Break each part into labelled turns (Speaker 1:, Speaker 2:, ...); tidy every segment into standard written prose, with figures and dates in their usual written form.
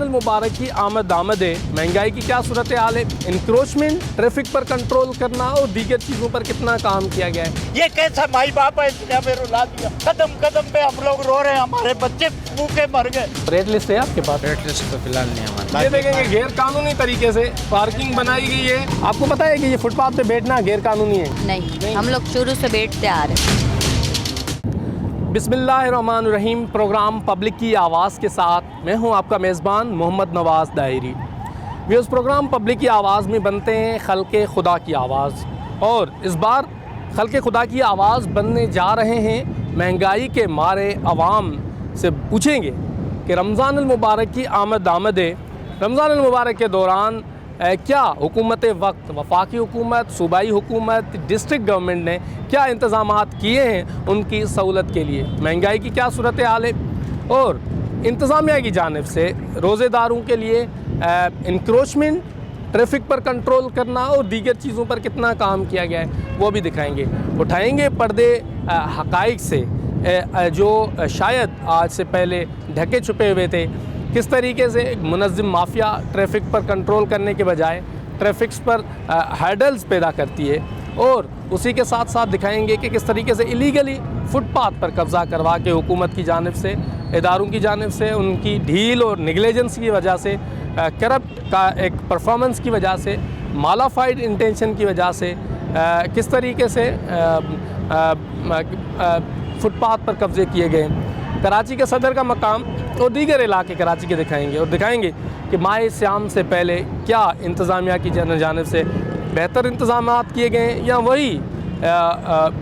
Speaker 1: मुबारक की आमद है। महंगाई की क्या सूरत हाल है, इंक्रोचमेंट, ट्रैफिक पर कंट्रोल करना और दीगर चीज़ों पर कितना काम किया गया है।
Speaker 2: ये कैसा माई बाप है, इसने हमें रुला दिया। कदम कदम पे हम लोग रो रहे हैं, हमारे बच्चे भूखे मर गए।
Speaker 1: रेट लिस्ट है आपके पास?
Speaker 3: रेट लिस्ट तो फिलहाल नहीं हमारे।
Speaker 1: ये देखेंगे गैर कानूनी तरीके से पार्किंग बनाई गई है। आपको पता है कि ये फुटपाथ पे बैठना गैर कानूनी है?
Speaker 4: नहीं, हम लोग शुरू से बैठते आ रहे हैं।
Speaker 1: बिस्मिल्लाहिर्रहमानिर्रहीम। प्रोग्राम पब्लिक की आवाज़ के साथ मैं हूं आपका मेज़बान मोहम्मद नवाज़ दायरी। वे उस प्रोग्राम पब्लिक की आवाज़ में बनते हैं खल्क़े खुदा की आवाज़, और इस बार खल्क़े खुदा की आवाज़ बनने जा रहे हैं। महंगाई के मारे अवाम से पूछेंगे कि रमज़ान मुबारक की आमद है। रमज़ान मुबारक के दौरान क्या हुकूमत वक्त, वफाकी हुकूमत, सूबाई हुकूमत, डिस्ट्रिक्ट गवर्नमेंट ने क्या इंतज़ामात किए हैं उनकी सहूलत के लिए। महंगाई की क्या सूरत हाल है और इंतज़ामिया की जानिब से रोज़ेदारों के लिए इंक्रोचमेंट, ट्रैफिक पर कंट्रोल करना और दीगर चीज़ों पर कितना काम किया गया है वो भी दिखाएंगे। उठाएंगे पर्दे हक़ाइक़ से जो शायद आज से पहले ढके छुपे हुए थे। किस तरीके से एक मुनज़्ज़म माफिया ट्रैफिक पर कंट्रोल करने के बजाय ट्रैफिक्स पर हैडल्स पैदा करती है, और उसी के साथ साथ दिखाएंगे कि किस तरीके से इलीगली फुटपाथ पर कब्ज़ा करवा के हुकूमत की जानिब से, इदारों की जानिब से, उनकी ढील और निगलेजेंस की वजह से, करप्ट का एक परफॉर्मेंस की वजह से, मालाफाइड इंटेंशन की वजह से किस तरीके से फुटपाथ पर कब्ज़े किए गए। कराची के सदर का मकाम और दीगर इलाके कराची के दिखाएंगे, और दिखाएंगे कि माह सियाम से पहले क्या इंतज़ामिया की जानिब से बेहतर इंतज़ामात किए गए या वही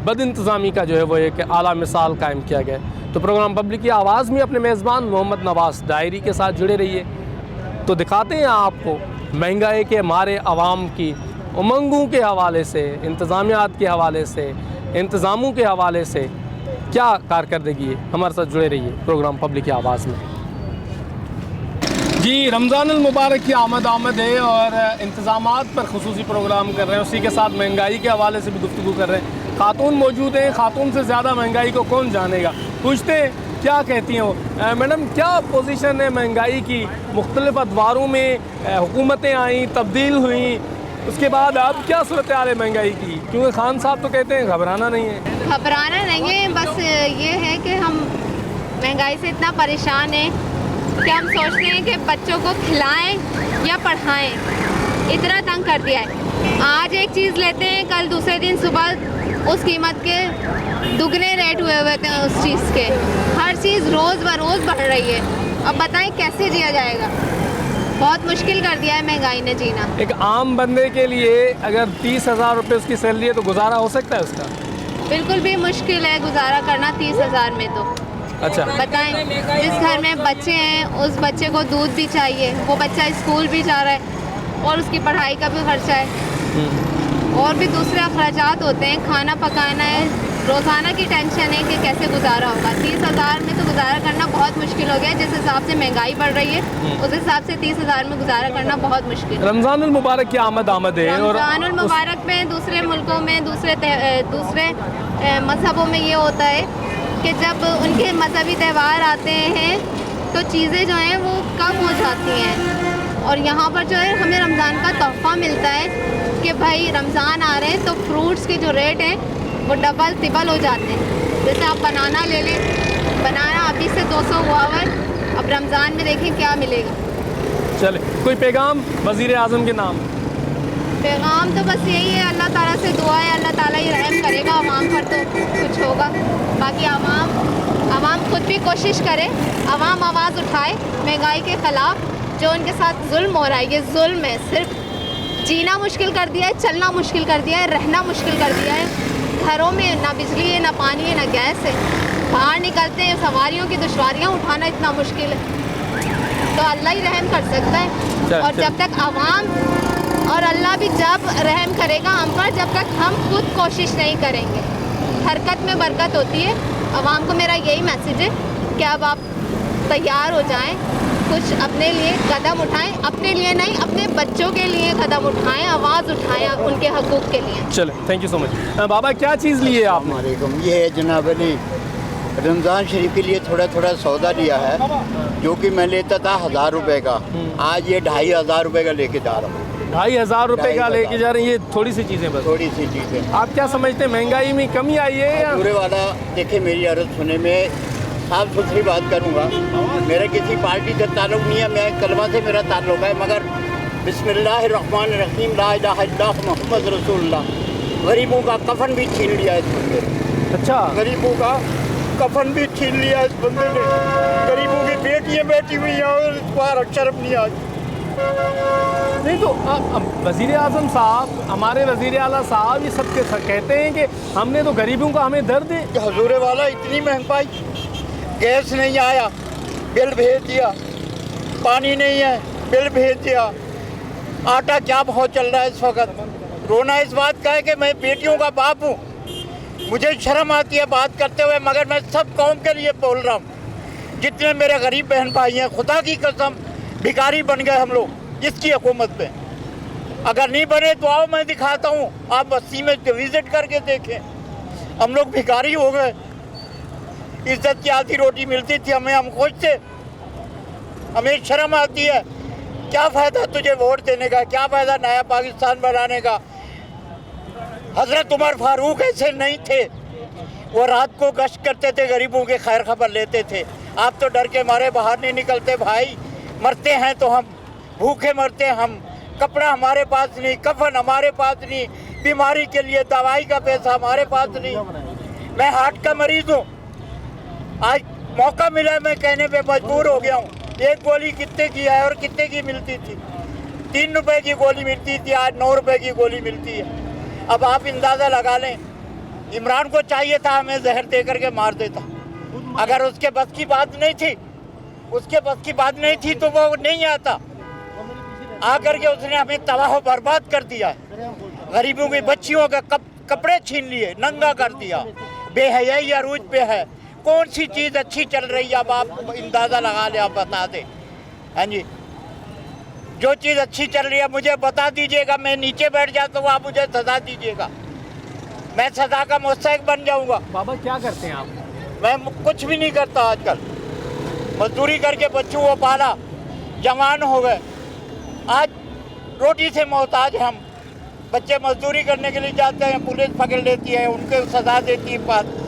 Speaker 1: बद इंतज़ामी का जो है वो एक आला मिसाल कायम किया गया। तो प्रोग्राम पब्लिक की आवाज़ में अपने मेज़बान मोहम्मद नवाज़ दायरी के साथ जुड़े रहिए। तो दिखाते हैं आपको महंगाई के मारे अवाम की उमंगों के हवाले से, इंतज़ामियात के हवाले से, इंतज़ामों के हवाले से क्या कारकर्दगी है। हमारे साथ जुड़े रहिए प्रोग्राम पब्लिक की आवाज़ में। जी, रमज़ान मुबारक की आमद है और इंतज़ामात पर खुसूसी प्रोग्राम कर रहे हैं, उसी के साथ महंगाई के हवाले से भी गुफ्तगू कर रहे हैं। खातून मौजूद हैं, खातून से ज़्यादा महंगाई को कौन जानेगा। पूछते हैं क्या कहती हैं वो। मैडम, क्या पोजीशन है महंगाई की? मुख्तलिफ अदवारों में हुकूमतें आईं, तब्दील हुई, उसके बाद अब क्या सूरत हाल है महंगाई की? क्योंकि खान साहब तो कहते हैं घबराना नहीं है।
Speaker 4: घबराना नहीं है, बस ये है कि हम महंगाई से इतना परेशान हैं कि हम सोचते हैं कि बच्चों को खिलाएं या पढ़ाएं, इतना तंग कर दिया है। आज एक चीज़ लेते हैं, कल दूसरे दिन सुबह उस कीमत के दुगने रेट हुए थे उस चीज़ के। हर चीज़ रोज़ ब रोज़ बढ़ रही है। अब बताएं कैसे जिया जाएगा। बहुत मुश्किल कर दिया है महंगाई ने जीना। एक
Speaker 1: आम बंदे के लिए अगर 30,000 रुपये उसकी सैलरी है तो गुजारा हो सकता है उसका?
Speaker 4: बिल्कुल भी मुश्किल है गुजारा करना 30,000 में। तो
Speaker 1: अच्छा
Speaker 4: बताएं, जिस घर में बच्चे हैं उस बच्चे को दूध भी चाहिए, वो बच्चा स्कूल भी जा रहा है और उसकी पढ़ाई का भी खर्चा है, और भी दूसरे अखराजात होते हैं, खाना पकाना है, रोज़ाना की टेंशन है कि कैसे गुजारा होगा। 30,000 में तो गुजारा करना बहुत मुश्किल हो गया है। जिस हिसाब से महंगाई बढ़ रही है उस हिसाब से 30,000 में गुजारा करना बहुत मुश्किल।
Speaker 1: रमज़ान मुबारक की आमद है, और
Speaker 4: रमज़ान मुबारक में दूसरे मुल्कों में, दूसरे मज़हबों में ये होता है कि जब उनके मजहबी त्यौहार आते हैं तो चीज़ें जो हैं वो कम हो जाती हैं, और यहाँ पर जो है हमें रमज़ान का तोहफ़ा मिलता है कि भाई रमज़ान आ रहे हैं तो फ्रूट्स के जो रेट हैं वो डबल तिबल हो जाते हैं। जैसे आप बनाना ले लें, बनाना अभी से 200 हुआ हुआ है, अब रमज़ान में देखें क्या मिलेगा।
Speaker 1: चले, कोई पैगाम वज़ीर आज़म के नाम?
Speaker 4: पैगाम तो बस यही है, अल्लाह ताला से दुआ है, अल्लाह ताला ही रहम करेगा अवाम पर तो कुछ होगा। बाकी अवाम खुद भी कोशिश करे, अवाम आवाज़ उठाए महंगाई के ख़िलाफ़। जो उनके साथ जुल्म हो रहा है, ये जुल्म है। सिर्फ जीना मुश्किल कर दिया है, चलना मुश्किल कर दिया है, रहना मुश्किल कर दिया है। घरों में ना बिजली है, ना पानी है, ना गैस है। बाहर निकलते हैं, सवारियों की दुश्वारियाँ उठाना इतना मुश्किल है। तो अल्लाह ही रहम कर सकता है, और जब तक अवाम और अल्लाह भी जब रहम करेगा हम पर, जब तक हम खुद कोशिश नहीं करेंगे। हरकत में बरकत होती है। अवाम को मेरा यही मैसेज है कि अब आप तैयार हो जाएं, कुछ अपने लिए कदम उठाएं, अपने लिए नहीं अपने बच्चों के लिए कदम उठाएं, आवाज़ उठाएं उनके हकूक़ के लिए।
Speaker 1: चले, थैंक यू सो मच। बाबा, क्या चीज़ ली है आपने?
Speaker 2: ये है जनाब अली रमज़ान शरीफ के लिए थोड़ा थोड़ा सौदा लिया है, जो कि मैं लेता था 1000 रुपये का, आज ये 2500 रुपये का लेके जा रहा हूँ।
Speaker 1: 2500 रुपये का
Speaker 2: 2500
Speaker 1: लेके जा रहे हैं, ये थोड़ी सी चीज़ें बस।
Speaker 2: थोड़ी सी चीज़ें।
Speaker 1: आप क्या समझते हैं, महंगाई में कमी आई है या?
Speaker 2: पूरे वाला देखिए, मेरी अर्ज़ सुने, में साफ सुथरी बात करूँगा, मेरा किसी पार्टी से ताल्लुक़ नहीं है, मैं कलमा से मेरा ताल्लुक़ है, मगर बिस्मिल्लाहिर्रहमानिर्रहीम ला इलाहा इल्लल्लाह मुहम्मद रसूलुल्लाह। गरीबों का कफन भी छीन लिया इस बंदे ने।
Speaker 1: अच्छा,
Speaker 2: गरीबों का कफन भी छीन लिया इस बंदे ने। गरीबों की बेटियाँ बैठी हुई हैं और इस बार शर्म नहीं आज।
Speaker 1: नहीं तो वज़ीर आज़म साहब, हमारे वज़ीर आला साहब ये सब कहते हैं कि हमने तो गरीबों का, हमें दर्द है।
Speaker 2: हजूर वाला इतनी महंगाई, गैस नहीं आया बिल भेज दिया, पानी नहीं है बिल भेज दिया, आटा क्या भाव चल रहा है इस वक्त। रोना इस बात का है कि मैं बेटियों का बाप हूँ, मुझे शर्म आती है बात करते हुए, मगर मैं सब कौम के लिए बोल रहा हूँ। जितने मेरे गरीब बहन भाई हैं, खुदा की कसम भिखारी बन गए हम लोग इसकी हुकूमत पे। अगर नहीं बने तो आओ, मैं दिखाता हूँ, आप बस्ती में विजिट करके देखें। हम लोग भिखारी हो गए। इज्जत की आधी रोटी मिलती थी हमें, हम खुश थे। हमें शर्म आती है। क्या फ़ायदा तुझे वोट देने का, क्या फ़ायदा नया पाकिस्तान बनाने का। हज़रत उमर फारूक ऐसे नहीं थे, वो रात को गश्त करते थे, गरीबों की खैर खबर लेते थे। आप तो डर के मारे बाहर नहीं निकलते भाई। मरते हैं तो हम भूखे मरते हैं हम, कपड़ा हमारे पास नहीं, कफन हमारे पास नहीं, बीमारी के लिए दवाई का पैसा हमारे पास नहीं। मैं हार्ट का मरीज़ हूँ, आज मौका मिला मैं कहने पे मजबूर हो गया हूँ। एक गोली कितने की है और कितने की मिलती थी? 3 रुपए की गोली मिलती थी, आज 9 रुपए की गोली मिलती है। अब आप अंदाज़ा लगा लें, इमरान को चाहिए था हमें जहर दे करके मार देता। अगर उसके बस की बात नहीं थी, उसके बस की बात नहीं थी तो वो नहीं आता। आकर के उसने हमें तबाह बर्बाद कर दिया है। गरीबों की बच्चियों के कपड़े छीन लिए, नंगा कर दिया। बेहयाई अरूज पे है। कौन सी चीज़ अच्छी चल रही है अब आप अंदाज़ा लगा ले, आप बता दें। हाँ जी, जो चीज़ अच्छी चल रही है मुझे बता दीजिएगा, मैं नीचे बैठ जाता हूँ, आप मुझे सजा दीजिएगा, मैं सजा का मुस्तहिक बन जाऊँगा।
Speaker 1: बाबा क्या करते हैं आप?
Speaker 2: मैं कुछ भी नहीं करता आजकल, मजदूरी करके बच्चों को पाला, जवान हो गए, आज रोटी से मोहताज हम। बच्चे मजदूरी करने के लिए जाते हैं, पुलिस पकड़ लेती है, उनके सजा देती है,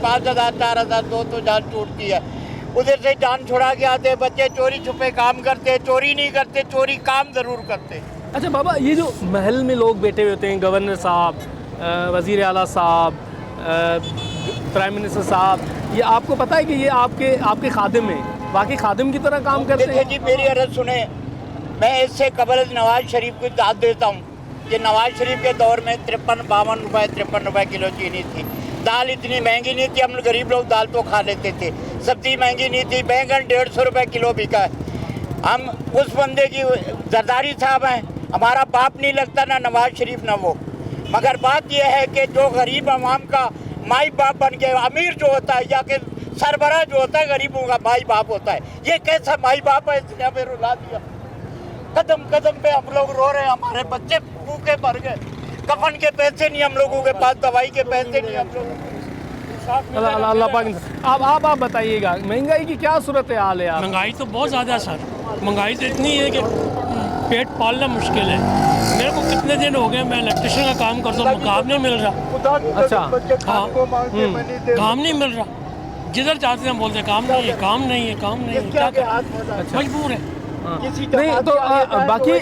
Speaker 2: 5000 4000 200 जान छूटती है। उधर से जान छुड़ा के आते हैं बच्चे, चोरी छुपे काम करते हैं, चोरी नहीं करते, चोरी काम ज़रूर करते।
Speaker 1: अच्छा बाबा, ये जो महल में लोग बैठे हुए होते हैं, गवर्नर साहब, वज़ीर आला साहब, प्राइम मिनिस्टर साहब, ये आपको पता है कि ये आपके खादिम हैं, बाकी खादिम की तरह काम करते हैं?
Speaker 2: देखिए जी, मेरी अर्ज़ सुने, मैं इससे कबल नवाज शरीफ को दाद देता हूँ कि नवाज शरीफ के दौर में 53-52 रुपये 53 रुपये किलो चीनी थी। दाल इतनी महंगी नहीं थी, हम गरीब लोग दाल तो खा लेते थे। सब्ज़ी महंगी नहीं थी, बैंगन 150 रुपये किलो बिका है। हम उस बंदे की जरदारी साहब हैं, हमारा बाप नहीं लगता, ना नवाज शरीफ ना वो। मगर बात यह है कि जो गरीब आवाम का माई बाप बन के, अमीर जो होता है या कि सरबराह जो होता है, गरीबों का माई बाप होता है। ये कैसा माई बाप है, इसने हमें रुला दिया। कदम कदम पे हम लोग रो रहे हैं, हमारे बच्चे भूखे मर गए, कफन के पैसे नहीं हम लोगों के पास, दवाई के पैसे नहीं हम लोग।
Speaker 1: अल्लाह पाक। आप बताइएगा, महंगाई की क्या सूरत हाल है?
Speaker 3: महंगाई तो बहुत ज़्यादा है सर, महंगाई तो इतनी है कि पेट पालना मुश्किल है। मेरे को कितने दिन हो गए, मैं इलेक्ट्रिशियन का काम करता हूँ, काम नहीं मिल रहा।
Speaker 1: अच्छा,
Speaker 3: हाँ, काम नहीं मिल रहा। जिधर जाते हैं बोलते काम नहीं है, काम नहीं है, काम नहीं है, क्या करें, मजबूर है।
Speaker 1: नहीं तो बाकी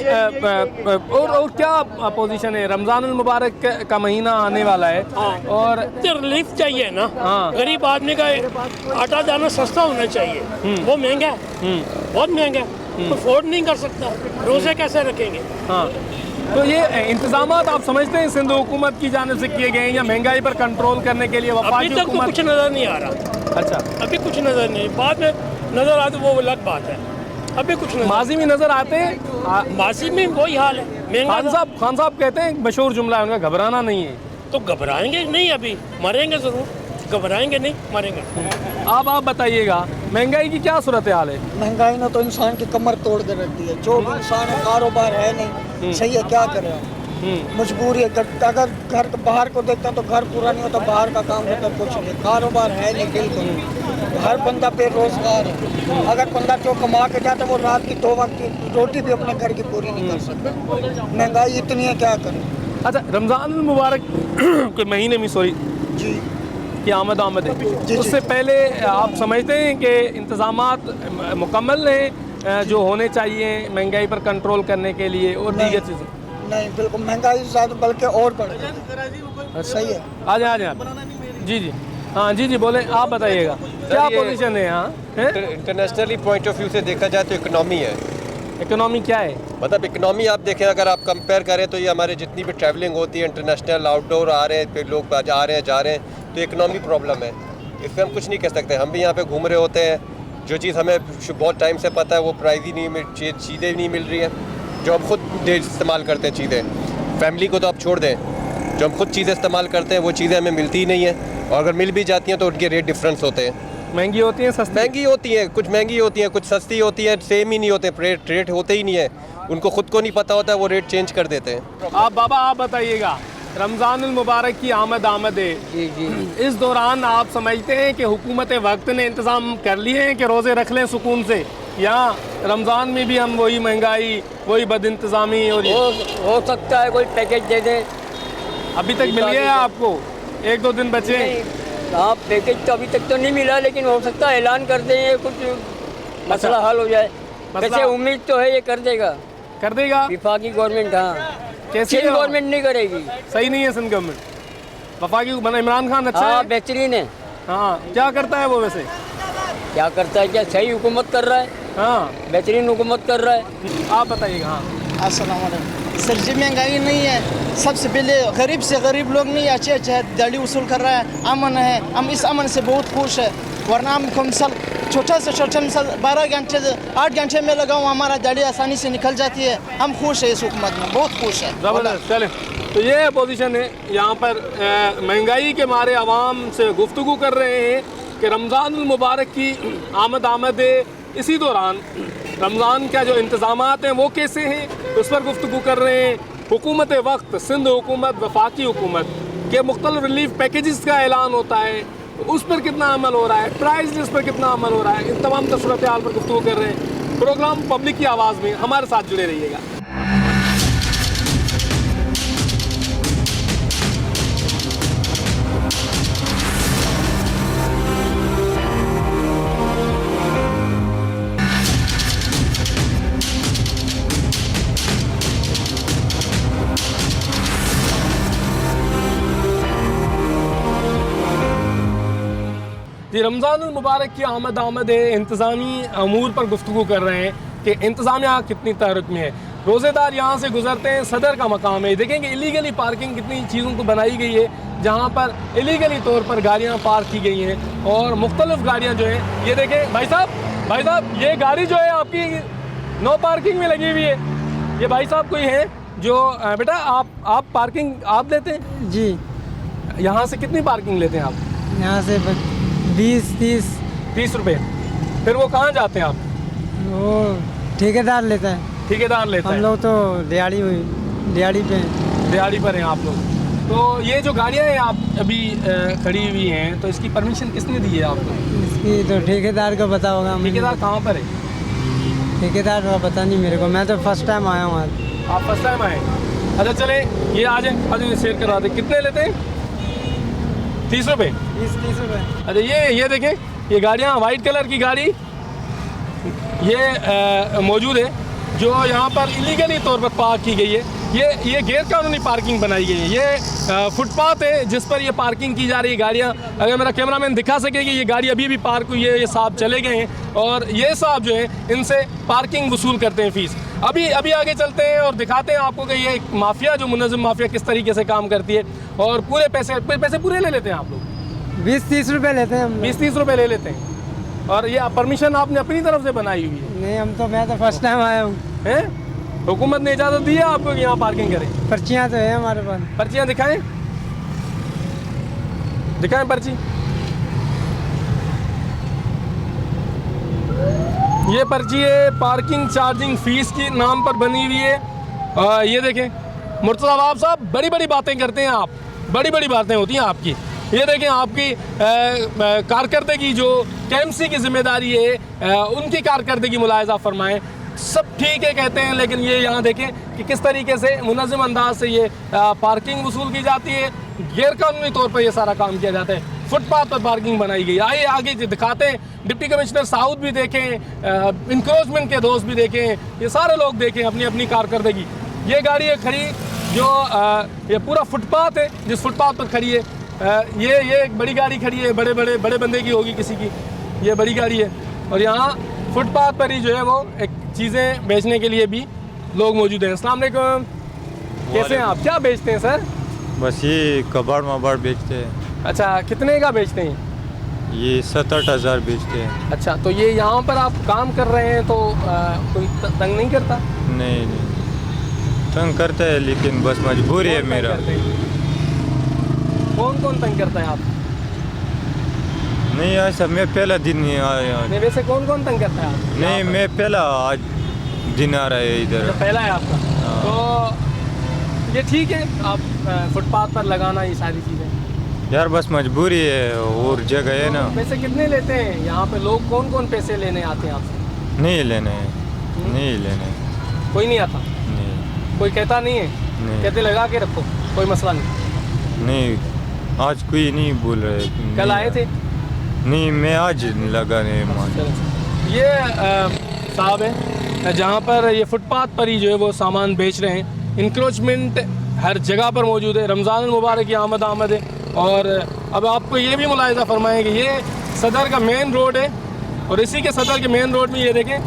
Speaker 1: और क्या पोजीशन है? रमज़ान मुबारक का महीना आने वाला है और
Speaker 3: रिलीफ चाहिए ना।
Speaker 1: हाँ।
Speaker 3: गरीब आदमी का आटा दाना सस्ता होना चाहिए, वो महंगा है, बहुत महंगा है, तो अफोर्ड नहीं कर सकता, रोज़े कैसे रखेंगे?
Speaker 1: हाँ, तो ये इंतजाम आप समझते हैं सिंध हुकूमत की जानिब से किए गए हैं या महंगाई पर कंट्रोल करने के लिए
Speaker 3: अभी तक तो कुछ नज़र नहीं आ रहा।
Speaker 1: अच्छा,
Speaker 3: अभी कुछ नज़र नहीं, बाद में नज़र आते वो अलग बात है, अभी कुछ नहीं।
Speaker 1: माजी में नज़र आते हैं,
Speaker 3: माजी में वही हाल है।
Speaker 1: खान साहब कहते हैं, मशहूर जुमला है उनका, घबराना नहीं है।
Speaker 3: तो घबराएंगे नहीं, अभी मरेंगे ज़रूर, घबराएंगे नहीं, मरेंगे।
Speaker 1: आप बताइएगा, महंगाई की क्या सूरत हाल है?
Speaker 5: महंगाई ने तो इंसान की कमर तोड़ के रख दी है। जो इंसान है, कारोबार है नहीं, सही है, क्या करे हम, मजबूरी है। अगर घर बाहर को देखता तो घर पूरा नहीं होता, बाहर का काम होता कुछ नहीं, कारोबार है नहीं बिल्कुल। हर बंदा बेरोजगार है। अगर बंदा जो कमा के जाता है वो रात की 2 वक्त की रोटी भी अपने घर की पूरी नहीं कर सकता। महंगाई इतनी है, क्या करें।
Speaker 1: अच्छा, रमज़ान मुबारक के महीने में
Speaker 5: जी
Speaker 1: की आमद है, उससे पहले आप समझते हैं कि इंतज़ामात मुकम्मल हैं जो होने चाहिए महंगाई पर कंट्रोल करने के लिए और दीगर चीज़ें?
Speaker 5: नहीं, बिल्कुल महंगाई ज़्यादा बल्कि और बढ़ गई। सही है।
Speaker 1: आ जाए जी जी, हाँ जी जी बोले, आप बताइएगा क्या पोजीशन है यहाँ?
Speaker 6: इंटरनेशनली पॉइंट ऑफ व्यू से देखा जाए तो इकोनॉमी है।
Speaker 1: इकोनॉमी क्या है?
Speaker 6: मतलब इकोनॉमी आप देखें, अगर आप कंपेयर करें तो ये हमारे जितनी भी ट्रैवलिंग होती है इंटरनेशनल आउटडोर आ रहे हैं, फिर लोग आ रहे हैं जा रहे हैं, तो इकोनॉमी प्रॉब्लम है। इस पर हम कुछ नहीं कह सकते। हम भी यहाँ पे घूम रहे होते हैं, जो चीज़ हमें बहुत टाइम से पता है वो प्राइस ही नहीं चीज़ें नहीं मिल रही हैं जो हम खुद इस्तेमाल करते हैं चीज़ें। फैमिली को तो आप छोड़ दें, जो हम खुद चीज़ें इस्तेमाल करते हैं वो चीज़ें हमें मिलती ही नहीं हैं, और अगर मिल भी जाती हैं तो उनके रेट डिफरेंस होते हैं।
Speaker 1: महंगी होती हैं, सस्ती?
Speaker 6: महंगी होती हैं, कुछ महंगी होती हैं, कुछ सस्ती होती हैं, सेम ही नहीं होते, रेट होते ही नहीं है। उनको खुद को नहीं पता होता है, वो रेट चेंज कर देते हैं।
Speaker 1: आप बाबा आप बताइएगा, रमज़ान मुबारक की आमद है
Speaker 7: जी जी।
Speaker 1: इस दौरान आप समझते हैं कि हुकूमत वक्त ने इंतज़ाम कर लिए हैं कि रोज़े रख लें सुकून से, या रमज़ान में भी हम वही महंगाई, वही बदइंतज़ामी? और
Speaker 7: हो सकता है कोई पैकेज दे दे।
Speaker 1: अभी तक मिल गया है आपको? 1-2 दिन बचे?
Speaker 7: हाँ, पैकेज तो अभी तक तो नहीं मिला, लेकिन हो सकता है ऐलान कर दें, कुछ मसला हल हो जाए। वैसे उम्मीद तो है ये कर देगा।
Speaker 1: कर देगा
Speaker 7: विफाकी गवर्नमेंट। हाँ,
Speaker 1: कैसी
Speaker 7: सिंध गवर्नमेंट नहीं करेगी।
Speaker 1: सही नहीं है सिंध गवर्नमेंट। वफाकी बना इमरान खान अच्छा
Speaker 7: हाँ,
Speaker 1: है,
Speaker 7: बेहतरीन है।
Speaker 1: हाँ, क्या करता है वो वैसे?
Speaker 7: क्या करता है? क्या सही हुकूमत कर रहा है।
Speaker 1: हाँ,
Speaker 7: बेहतरीन हुकूमत कर रहा है।
Speaker 1: आप बताइएगा। हाँ,
Speaker 8: अस्सलाम वालेकुम सर जी, महंगाई नहीं है। सबसे पहले गरीब से गरीब लोग नहीं अच्छे दिहाड़ी वसूल कर रहा है, अमन है, हम इस अमन से बहुत खुश है। वरना हमको मिसल छोटा से छोटा मिसल 12 घंटे 8 घंटे में लगाऊँ, हमारा दिहाड़ी आसानी से निकल जाती है। हम खुश है इस हुकूमत में, बहुत खुश है।
Speaker 1: ज़बरदस्त। चले, तो ये पोजीशन है यहाँ पर। महंगाई के मारे आवाम से गुफ्तगू कर रहे हैं कि रमज़ान मुबारक की आमद है। इसी दौरान रमज़ान का जो इंतज़ामात हैं वो कैसे हैं उस पर गुफ्तगू कर रहे हैं। हुकूमत वक्त, सिंध हुकूमत, वफाकी हुकूमत के मुख्तलिफ रिलीफ पैकेजेस का ऐलान होता है, उस पर कितना अमल हो रहा है, प्राइस लिस्ट पर कितना अमल हो रहा है, इन तमाम सूरत हाल पर गुफ्तगू कर रहे हैं। प्रोग्राम पब्लिक की आवाज़ में हमारे साथ जुड़े रहिएगा। जी, रमज़ान मुबारक की आमद है। इंतज़ामी अमूर पर गुफ्तगू कर रहे हैं कि इंतज़ामिया कितनी तहरीक में है। रोज़ेदार यहाँ से गुजरते हैं, सदर का मकाम है। देखेंगे इलीगली पार्किंग कितनी चीज़ों को बनाई गई है, जहाँ पर इलीगली तौर पर गाड़ियाँ पार्क की गई हैं, और मुख्तलिफ गाड़ियाँ जो हैं, ये देखें भाई साहब ये गाड़ी जो है आपकी नो पार्किंग में लगी हुई है। ये भाई साहब कोई है जो बेटा आप पार्किंग आप लेते हैं?
Speaker 9: जी।
Speaker 1: यहाँ से कितनी पार्किंग लेते हैं आप?
Speaker 9: यहाँ से 20-30
Speaker 1: रुपये। फिर वो कहाँ जाते हैं आप?
Speaker 9: वो ठेकेदार लेता है।
Speaker 1: ठेकेदार लेता है।
Speaker 9: हम लोग तो दिहाड़ी
Speaker 1: पर हैं आप लोग। तो ये जो गाड़ियाँ हैं आप अभी खड़ी हुई हैं, तो इसकी परमिशन किसने दी है आपको?
Speaker 9: इसकी तो ठेकेदार को पता होगा।
Speaker 1: ठेकेदार कहाँ पर है?
Speaker 9: ठेकेदार का पता नहीं मेरे को, मैं तो फर्स्ट टाइम आया हूँ आज।
Speaker 1: आप फर्स्ट टाइम आए? अच्छा चले, ये आ जाए शेयर करा दे। कितने लेते हैं? 30 रुपये।
Speaker 9: 30 रुपये।
Speaker 1: अच्छा ये देखें, ये गाड़ियाँ वाइट कलर की गाड़ी ये मौजूद है जो यहाँ पर इलीगली तौर पर पार्क की गई है। ये गैर कानूनी पार्किंग बनाई गई है। ये फुटपाथ है जिस पर ये पार्किंग की जा रही है गाड़ियाँ। अगर मेरा कैमरामैन दिखा सके कि ये गाड़ी अभी भी पार्क हुई है, ये साहब चले गए हैं, और ये साहब जो है इनसे पार्किंग वसूल करते हैं फ़ीस। अभी आगे चलते हैं और दिखाते हैं आपको कि ये एक माफिया, जो मुनज़्ज़म माफिया किस तरीके से काम करती है, और पूरे पैसे पूरे ले लेते हैं आप लोग।
Speaker 9: 20-30 रुपये लेते हैं हम।
Speaker 1: 20-30 रुपये ले लेते हैं। और ये परमिशन आपने अपनी तरफ से बनाई हुई है?
Speaker 9: नहीं, मैं तो फर्स्ट टाइम आया हूँ।
Speaker 1: हैं? हुकूमत ने इजाज़त दी है आपको कि यहाँ पार्किंग करें?
Speaker 9: पर्चियाँ तो है हमारे पास।
Speaker 1: पर्चियाँ दिखाएं पर्ची। ये पर्ची है पार्किंग चार्जिंग फीस की नाम पर बनी हुई है। ये देखें मुर्तज़ा साहब, बड़ी बड़ी बातें करते हैं आप, बड़ी बड़ी बातें होती हैं आपकी। ये देखें आपकी कारकर्दगी जो KMC की जिम्मेदारी है, उनकी कारकर्दगी मुलाहिजा फरमाएं। सब ठीक है कहते हैं, लेकिन ये यहाँ देखें कि किस तरीके से मुनज़्ज़म अंदाज से ये पार्किंग वसूल की जाती है, गैर कानूनी तौर पर ये सारा काम किया जाता है। फुटपाथ पर पार्किंग बनाई गई। आइए आगे दिखाते हैं, डिप्टी कमिश्नर साउथ भी देखें, इंक्रोचमेंट के दोस्त भी देखें, ये सारे लोग देखें अपनी अपनी कारकर्दगी। ये गाड़ी है खड़ी जो ये पूरा फुटपाथ है, जिस फुटपाथ पर खड़ी है, ये एक बड़ी गाड़ी खड़ी है, बड़े बंदे की होगी किसी की, ये बड़ी गाड़ी है। और यहाँ फुटपाथ पर ही जो है वो एक चीज़ें बेचने के लिए भी लोग मौजूद हैं। अस्सलाम वालेकुम, कैसे हैं आप? क्या बेचते हैं सर?
Speaker 10: बस ये कबाड़ मबाड़ बेचते हैं।
Speaker 1: अच्छा, कितने का बेचते हैं?
Speaker 10: ये 7-8 हज़ार बेचते हैं।
Speaker 1: अच्छा, तो ये यहाँ पर आप काम कर रहे हैं तो कोई तंग नहीं करता?
Speaker 10: नहीं, तंग करता है, लेकिन बस मजबूरी है मेरा।
Speaker 1: कौन कौन तंग करता है आप?
Speaker 10: नहीं, ऐसा मैं पहला दिन नहीं आया।
Speaker 1: नहीं, वैसे कौन कौन तंग करता है आप?
Speaker 10: नहीं, मैं पहला आज दिन आ रहा है इधर।
Speaker 1: पहला है आपका? तो ये ठीक है, आप फुटपाथ पर लगाना ये सारी चीज़ें।
Speaker 10: यार बस मजबूरी है, और जगह है ना।
Speaker 1: पैसे कितने लेते हैं यहाँ पे लोग? कौन कौन पैसे लेने आते हैं आपसे?
Speaker 10: नहीं लेने, नहीं लेने।
Speaker 1: कोई नहीं आता?
Speaker 10: नहीं।
Speaker 1: कोई कहता नहीं है?
Speaker 10: नहीं।
Speaker 1: कहते लगा के रखो, कोई मसला नहीं।
Speaker 10: नहीं, आज कोई नहीं बोल रहे।
Speaker 1: कल आए थे?
Speaker 10: नहीं, मैं आज लगा नहीं।
Speaker 1: ये साहब है जहाँ पर ये फुटपाथ पर ही जो है वो सामान बेच रहे हैं। इंक्रोचमेंट हर जगह पर मौजूद है। रमज़ान मुबारक की आमद है। और अब आपको ये भी मुलाहिज़ा फरमाएं कि ये सदर का मेन रोड है, और इसी के सदर के मेन रोड में ये देखें,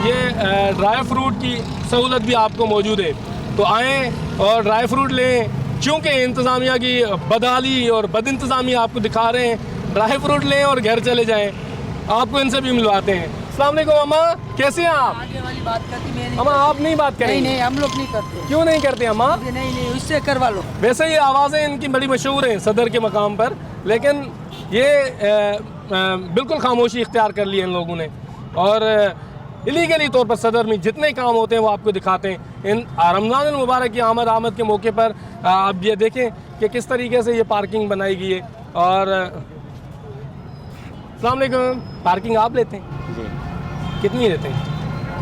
Speaker 1: ये ड्राई फ्रूट की सहूलत भी आपको मौजूद है। तो आएँ और ड्राई फ्रूट लें, चूँकि इंतज़ामिया की बदहाली और बद इंतज़ामी आपको दिखा रहे हैं। ड्राई फ्रूट लें और घर चले जाएँ, आपको इनसे भी मिलवाते हैं। अस्सलाम वालेकुम अम्मा, कैसे हैं आप?
Speaker 11: आगे वाली बात करती मैं
Speaker 1: अम्मा आप नहीं बात करेंगे?
Speaker 11: नहीं, हम लोग नहीं करते।
Speaker 1: क्यों नहीं करते अम्मा?
Speaker 11: नहीं, उससे करवा लो।
Speaker 1: वैसे ये आवाज़ें इनकी बड़ी मशहूर हैं सदर के मकाम पर, लेकिन ये बिल्कुल खामोशी इख्तियार कर ली है इन लोगों ने। और इलीगली तौर पर सदर में जितने काम होते हैं वो आपको दिखाते हैं। इन रमज़ान मुबारक की आमद के मौके पर आप ये देखें कि किस तरीके से ये पार्किंग बनाई गई है। और अस्सलाम वालेकुम, पार्किंग आप लेते हैं?
Speaker 9: जी।
Speaker 1: कितनी लेते हैं?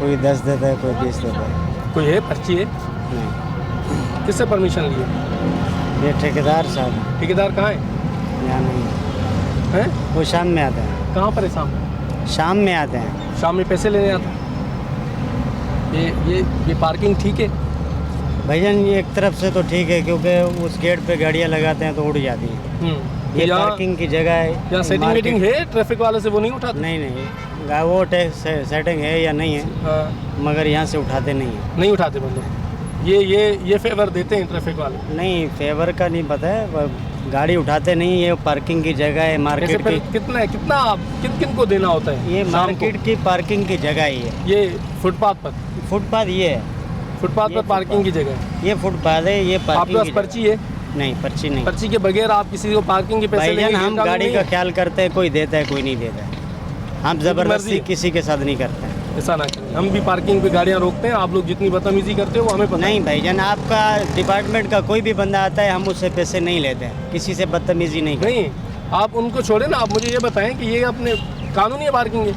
Speaker 9: कोई 10 देता है, कोई 20 देता है।
Speaker 1: कोई है पर्ची है?
Speaker 9: नहीं।
Speaker 1: किससे परमिशन लिए?
Speaker 9: ये ठेकेदार साहब।
Speaker 1: ठेकेदार कहाँ है?
Speaker 9: यहाँ नहीं
Speaker 1: हैं?
Speaker 9: वो शाम में आते हैं।
Speaker 1: कहाँ पर है शाम?
Speaker 9: शाम में आते हैं।
Speaker 1: शाम में पैसे लेने आता? ये पार्किंग ठीक है
Speaker 9: भैया? ये एक तरफ से तो ठीक है, क्योंकि उस गेट पे गाड़ियाँ लगाते हैं तो उड़ जाती हैं। ये पार्किंग की जगह है।
Speaker 1: यहाँ सेटिंग मीटिंग है ट्रैफिक वाले से, वो नहीं उठाते?
Speaker 9: नहीं, वो सेटिंग है या नहीं है।
Speaker 1: हाँ।
Speaker 9: मगर यहाँ से उठाते नहीं हैं।
Speaker 1: नहीं उठाते मतलब ये फेवर देते हैं ट्रैफिक वाले?
Speaker 9: नहीं, फेवर का नहीं पता है, गाड़ी उठाते नहीं। ये पार्किंग की जगह है, मार्केट की।
Speaker 1: कितना किन को देना होता है?
Speaker 9: ये मार्केट की पार्किंग की जगह ही है।
Speaker 1: ये फुटपाथ पर?
Speaker 9: फुटपाथ ये है,
Speaker 1: फुटपाथ पर पार्किंग की जगह है।
Speaker 9: ये फुटपाथ है। ये
Speaker 1: आपके पास पर्ची है?
Speaker 9: नहीं, पर्ची नहीं।
Speaker 1: पर्ची के बगैर आप किसी को पार्किंग के पैसे लेंगे?
Speaker 9: हम गाड़ी का ख्याल करते हैं, कोई देता है कोई नहीं देता है। हम ज़बरदस्ती किसी के साथ नहीं करते हैं।
Speaker 1: ऐसा ना करें, हम भी पार्किंग पे गाड़ियाँ रोकते हैं। आप लोग जितनी बदतमीजी करते हो वो हमें पता
Speaker 9: नहीं भाईजान, आपका डिपार्टमेंट का कोई भी बंदा आता है, हम उससे पैसे नहीं लेते हैं, किसी से बदतमीजी नहीं करते।
Speaker 1: नहीं, आप उनको छोड़े ना, आप मुझे ये बताएं कि ये अपने कानूनी पार्किंग है,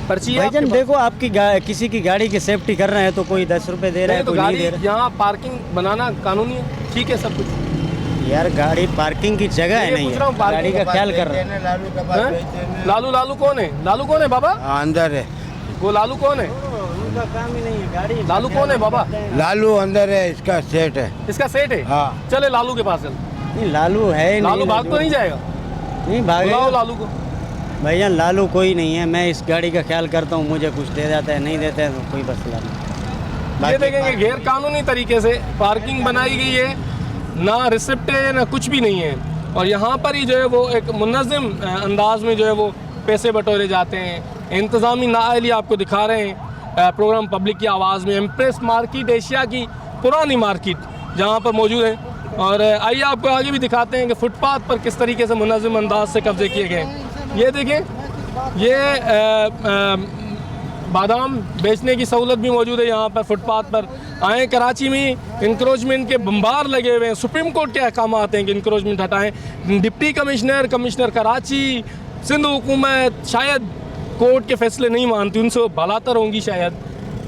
Speaker 1: पर्ची है
Speaker 9: भाईजान? देखो, आपकी किसी की गाड़ी की सेफ्टी कर रहे हैं तो कोई 10 रुपये दे रहा है,
Speaker 1: तो
Speaker 9: कोई नहीं दे रहा।
Speaker 1: यहाँ पार्किंग बनाना कानूनी है, ठीक है सब कुछ।
Speaker 9: यार गाड़ी पार्किंग की जगह है, नहीं है, गाड़ी का ख्याल कर रहे हैं।
Speaker 1: लालू कौन है? लालू कौन है बाबा?
Speaker 12: अंदर है
Speaker 1: वो। लालू कौन है?
Speaker 9: उनका काम ही नहीं है गाड़ी।
Speaker 1: लालू कौन है बाबा?
Speaker 12: लालू अंदर है, इसका सेठ है।
Speaker 1: इसका सेठ है?
Speaker 12: हाँ।
Speaker 1: चले लालू के पास चल।
Speaker 9: नहीं, लालू है।
Speaker 1: लालू भाग तो नहीं जाएगा?
Speaker 9: नहीं भागेगा।
Speaker 1: लालू को।
Speaker 9: भैया लालू कोई नहीं है, मैं इस गाड़ी का ख्याल करता हूँ, मुझे कुछ दे जाता है, नहीं देते हैं तो कोई मसला नहीं।
Speaker 1: ये देखेंगे गैर कानूनी तरीके से पार्किंग बनाई गई है, ना रिसिप्ट है ना कुछ भी नहीं है। और यहाँ पर ही जो है वो एक मुनज़्ज़म अंदाज में जो है वो पैसे बटोरे जाते हैं। इंतज़ामी नाअहली आपको दिखा रहे हैं प्रोग्राम पब्लिक की आवाज़ में। एम्प्रेस मार्केट एशिया की पुरानी मार्केट जहाँ पर मौजूद है। और आइए आपको आगे भी दिखाते हैं कि फुटपाथ पर किस तरीके से मुनज़्ज़म अंदाज से कब्जे किए गए। ये देखें, ये बादाम बेचने की सहूलत भी मौजूद है यहाँ पर फुटपाथ पर। आए कराची में इंक्रोचमेंट के बम्बार लगे हुए हैं। सुप्रीम कोर्ट के अहकाम आते हैं कि इंक्रोचमेंट हटाएं। डिप्टी कमिश्नर कराची, सिंध हुकूमत शायद कोर्ट के फैसले नहीं मानती, उनसे भलातर होंगी शायद,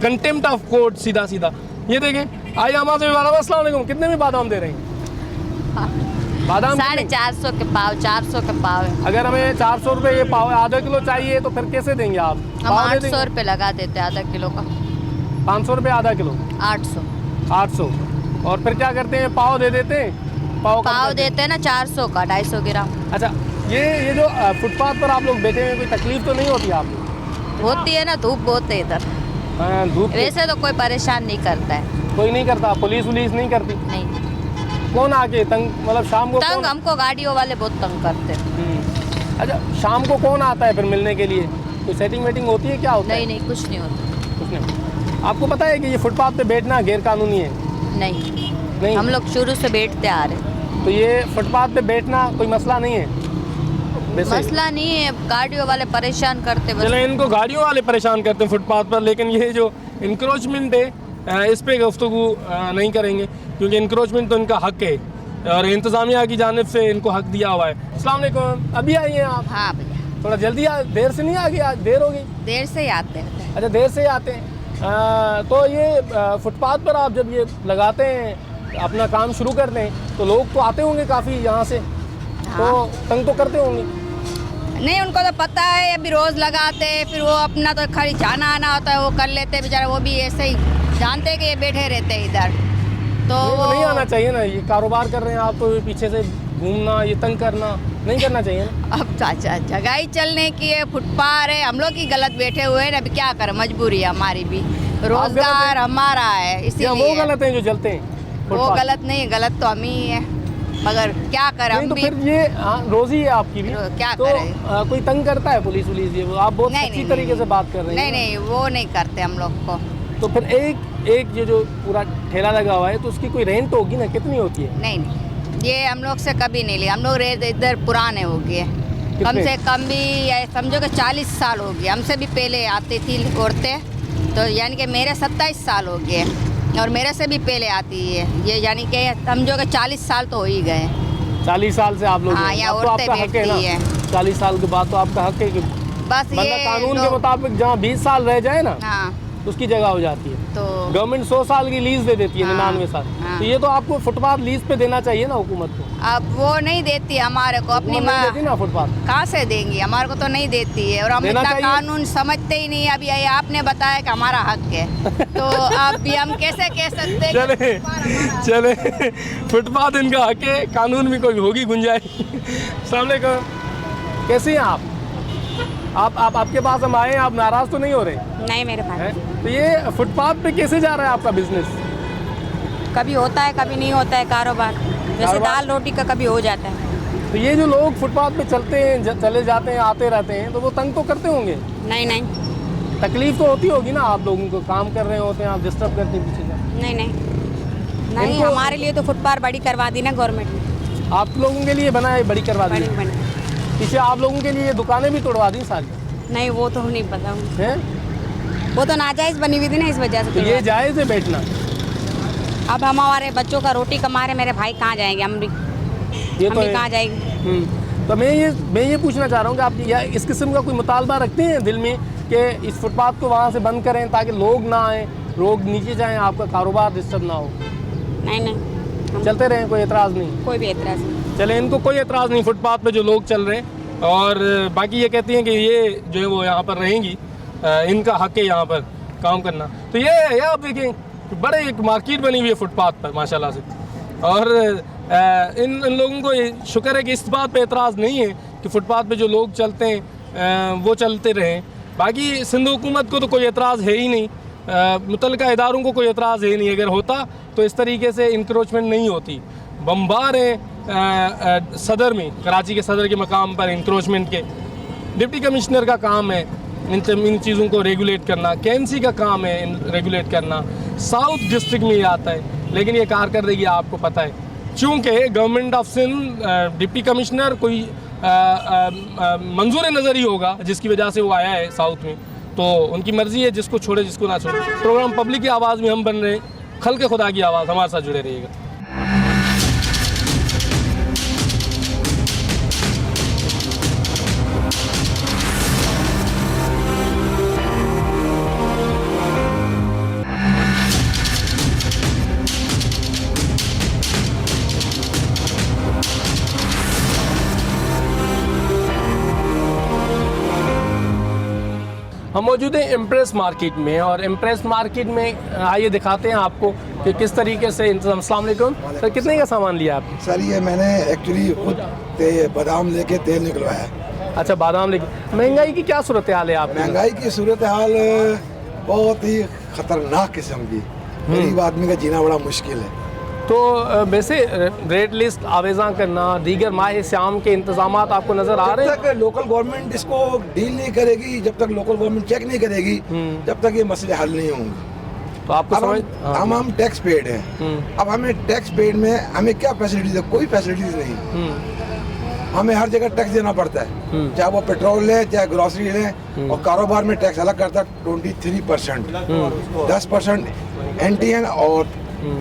Speaker 1: कंटेम्प्ट ऑफ कोर्ट सीधा सीधा। ये देखें, आइए हमारे अस्सलाम वालेकुम, कितने में बादाम दे रहे हैं? बादाम
Speaker 13: 450 के पाव, 400 के पाव है।
Speaker 1: अगर हमें 400 रुपये ये पाव आधा किलो चाहिए तो फिर कैसे देंगे आप?
Speaker 13: हम 800 रुपये लगा देते हैं आधा किलो का।
Speaker 1: 500 रुपये आधा किलो? 800। और फिर क्या करते हैं, पाव दे देते हैं?
Speaker 13: पाव देते हैं ना 400 का, 250 ग्राम।
Speaker 1: अच्छा, ये जो फुटपाथ पर आप लोग बैठे हैं, कोई तकलीफ तो नहीं होती आपको?
Speaker 13: होती है ना, धूप बहुत है इधर।
Speaker 1: धूप
Speaker 13: वैसे तो कोई परेशान नहीं करता है।
Speaker 1: कोई नहीं करता? पुलिस नहीं करती?
Speaker 13: नहीं।
Speaker 1: कौन आके तंग, मतलब शाम को
Speaker 13: तंग हमको गाड़ियों वाले बहुत तंग करते हैं।
Speaker 1: अच्छा, शाम को कौन आता है फिर मिलने के लिए? कोई सेटिंग वेटिंग होती है, क्या होता है?
Speaker 13: नहीं, कुछ नहीं होता।
Speaker 1: कुछ नहीं। आपको पता है कि ये फुटपाथ पे बैठना गैर कानूनी है?
Speaker 13: नहीं, हम लोग शुरू से बैठते आ रहे हैं।
Speaker 1: तो ये फुटपाथ पे बैठना कोई मसला नहीं है?
Speaker 13: मसला नहीं है, गाड़ियों वाले परेशान करते हैं।
Speaker 1: चलो, इनको गाड़ियों वाले परेशान करते हैं फुटपाथ पर, लेकिन ये जो इंक्रोचमेंट है इस पे गुफ्तगू नहीं करेंगे, क्योंकि इंक्रोचमेंट तो इनका हक है और इंतज़ामिया की जानिब से इनको हक दिया हुआ है। अस्सलाम वालेकुम, अभी आई हैं आप?
Speaker 13: हाँ भैया।
Speaker 1: थोड़ा जल्दी देर से नहीं आ गई? आज देर हो गई?
Speaker 13: देर से ही आते हैं।
Speaker 1: अच्छा, देर से ही आते हैं। तो ये फुटपाथ पर आप जब ये लगाते हैं, अपना काम शुरू करते हैं, तो लोग तो आते होंगे काफ़ी यहाँ से?
Speaker 13: हाँ।
Speaker 1: तो तंग तो करते होंगे?
Speaker 13: नहीं, उनको तो पता है, अभी रोज़ लगाते हैं, फिर वो अपना तो खाली जाना आना होता है, वो कर लेते हैं बेचारे। वो भी ऐसे ही जानते हैं कि ये बैठे रहते हैं इधर, तो
Speaker 1: नहीं आना चाहिए ना। ये कारोबार कर रहे हैं आप, तो पीछे से घूमना, ये तंग करना नहीं करना चाहिए ना।
Speaker 13: अब चाचा जगह ही चलने की है, फुटपाथ है, हम लोग ही गलत बैठे हुए हैं। अभी क्या करें, मजबूरी है हमारी भी, रोजगार हमारा है, इसीलिए।
Speaker 1: वो गलत है जो चलते हैं?
Speaker 13: वो गलत नहीं है, गलत तो हम ही है, मगर क्या करें हम
Speaker 1: तो
Speaker 13: भी।
Speaker 1: फिर ये रोजी है आपकी भी,
Speaker 13: क्या
Speaker 1: तो
Speaker 13: करें?
Speaker 1: कोई तंग करता है पुलिस वुलिस? ये आप बहुत अच्छी तरीके से बात कर रहे हैं।
Speaker 13: नहीं, वो नहीं करते हम लोग को।
Speaker 1: तो फिर एक ये जो पूरा ठेला लगा हुआ है, तो उसकी कोई रेंट होगी ना? कितनी होती है?
Speaker 13: नहीं, ये हम लोग से कभी नहीं लिया। हम लोग इधर पुराने हो गए, कम से कम भी समझो कि 40 साल हो गए। हमसे भी पहले आती थी औरतें, तो यानी कि मेरे 27 साल हो गए और मेरे से भी पहले आती है ये, यानी कि समझो कि 40 साल तो हो ही गए।
Speaker 1: 40 साल से आप लोग?
Speaker 13: हाँ, यहाँ औरतें बैठती है।
Speaker 1: 40 साल के बाद तो आपका हक है कि
Speaker 13: बस ये
Speaker 1: कानून के मुताबिक जहाँ 20 साल रह जाए ना,
Speaker 13: हाँ,
Speaker 1: उसकी जगह हो जाती है।
Speaker 13: तो
Speaker 1: गवर्नमेंट 100 साल की लीज दे देती है, 99 साल।
Speaker 13: हाँ।
Speaker 1: तो ये तो आपको फुटपाथ लीज पे देना चाहिए ना हुकूमत को।
Speaker 13: अब वो नहीं देती हमारे को, अपनी
Speaker 1: नहीं देती ना फुटपाथ,
Speaker 13: कहाँ से देंगी? हमारे को तो नहीं देती है, और हम इतना कानून समझते ही नहीं। अभी ये आपने बताया कि हमारा हक है, तो अब हम कैसे कह सकते हैं?
Speaker 1: चले फुटपाथ इनका हक है, कानून में कोई होगी गुंजाइश। अस्सलाम वालेकुम, कैसी हैं आप? आपके पास हम आए हैं, आप नाराज तो नहीं हो रहे?
Speaker 14: नहीं मेरे भाई।
Speaker 1: तो ये फुटपाथ पे कैसे जा रहा है आपका बिजनेस?
Speaker 14: कभी होता है, कभी नहीं होता है कारोबार। जैसे दाल रोटी का कभी हो जाता है।
Speaker 1: तो ये जो लोग फुटपाथ पे चलते हैं, चले जाते हैं, आते रहते हैं, तो वो तंग तो करते होंगे?
Speaker 14: नहीं,
Speaker 1: तकलीफ तो होती होगी ना आप लोगों को, काम कर रहे होते हैं आप, डिस्टर्ब करते हैं पीछे से।
Speaker 14: नहीं, हमारे लिए तो फुटपाथ बड़ी करवा दी ना गवर्नमेंट ने।
Speaker 1: आप लोगों के लिए बना है, बड़ी करवा दी? पीछे आप लोगों के लिए दुकानें भी तोड़वा दी सारी?
Speaker 14: नहीं, वो तो नहीं पता
Speaker 1: है,
Speaker 14: वो तो नाजायज़ बनी हुई थी ना, इस वजह से।
Speaker 1: तो ये जायज़ है बैठना?
Speaker 14: अब हम हमारे बच्चों का रोटी कमा रहे, मेरे भाई कहाँ जाएंगे? हम भी कहाँ जाएंगे?
Speaker 1: तो मैं ये पूछना चाह रहा हूँ कि आप इस किस्म का कोई मुतालबा रखते हैं दिल में कि इस फुटपाथ को वहाँ से बंद करें ताकि लोग ना आएँ, लोग नीचे जाएँ, आपका कारोबार डिस्टर्ब ना हो?
Speaker 14: नहीं,
Speaker 1: चलते रहें, कोई एतराज़ नहीं?
Speaker 14: कोई भी एतराज़ नहीं।
Speaker 1: चले, इनको कोई एतराज़ नहीं फुटपाथ पे जो लोग चल रहे हैं। और बाकी ये कहती हैं कि ये जो है वो यहाँ पर रहेंगी, इनका हक है यहाँ पर काम करना। तो ये आप देखें, बड़े एक मार्केट बनी हुई है फुटपाथ पर माशाल्लाह से। और इन लोगों को शुक्र है कि इस बात पे एतराज़ नहीं है कि फुटपाथ पे जो लोग चलते हैं वो चलते रहें। बाकी सिंध हुकूमत को तो कोई एतराज़ है ही नहीं, मुतल्लिका इदारों को कोई एतराज़ है नहीं। अगर होता तो इस तरीके से इंक्रोचमेंट नहीं होती। बम्बार है सदर में, कराची के सदर के मकाम पर इंक्रोचमेंट के। डिप्टी कमिश्नर का काम है इन चीज़ों को रेगुलेट करना, KMC का काम है रेगुलेट करना, साउथ डिस्ट्रिक्ट में ये आता है। लेकिन ये कारकर्दगी आपको पता है, चूँकि government of Sindh deputy commissioner कोई मंजूर नज़र ही होगा जिसकी वजह से वो आया है साउथ में। तो उनकी मर्ज़ी है, जिसको छोड़े जिसको ना छोड़े। प्रोग्राम पब्लिक की आवाज़ में हम बन रहे हैं, खल्क़ खुदा की आवाज़, हमारे साथ जुड़े रहिएगा। हम मौजूद हैं इम्प्रेस मार्केट में, और इम्प्रेस मार्केट में आइए दिखाते हैं आपको कि किस तरीके से इंतज़ाम। अस्सलाम वालेकुम सर, कितने का सामान लिया आपने?
Speaker 12: सर ये मैंने एक्चुअली खुद बादाम लेके तेल निकलवाया।
Speaker 1: अच्छा, बादाम लेके। महंगाई की क्या सूरत हाल है आप?
Speaker 12: महंगाई की सूरत हाल बहुत ही ख़तरनाक किस्म की, गरीब आदमी का जीना बड़ा मुश्किल है।
Speaker 1: तो वैसे रेट लिस्ट आवेज़ा करना, दीगर माह शाम के इंतजाम आपको नज़र आ रहे हैं?
Speaker 12: जब तक लोकल गवर्नमेंट इसको डील नहीं करेगी, जब तक लोकल गवर्नमेंट चेक नहीं करेगी, जब तक ये मसले हल नहीं होंगे।
Speaker 1: तो आपको समझ,
Speaker 12: हम टैक्स पेड हैं। अब हमें टैक्स पेड में हमें क्या फैसिलिटीज है? कोई फैसिलिटीज नहीं। हमें हर जगह टैक्स देना पड़ता है, चाहे वो पेट्रोल ले, चाहे ग्रोसरी ले, और कारोबार में टैक्स अलग करता है 23%, 10% NTN और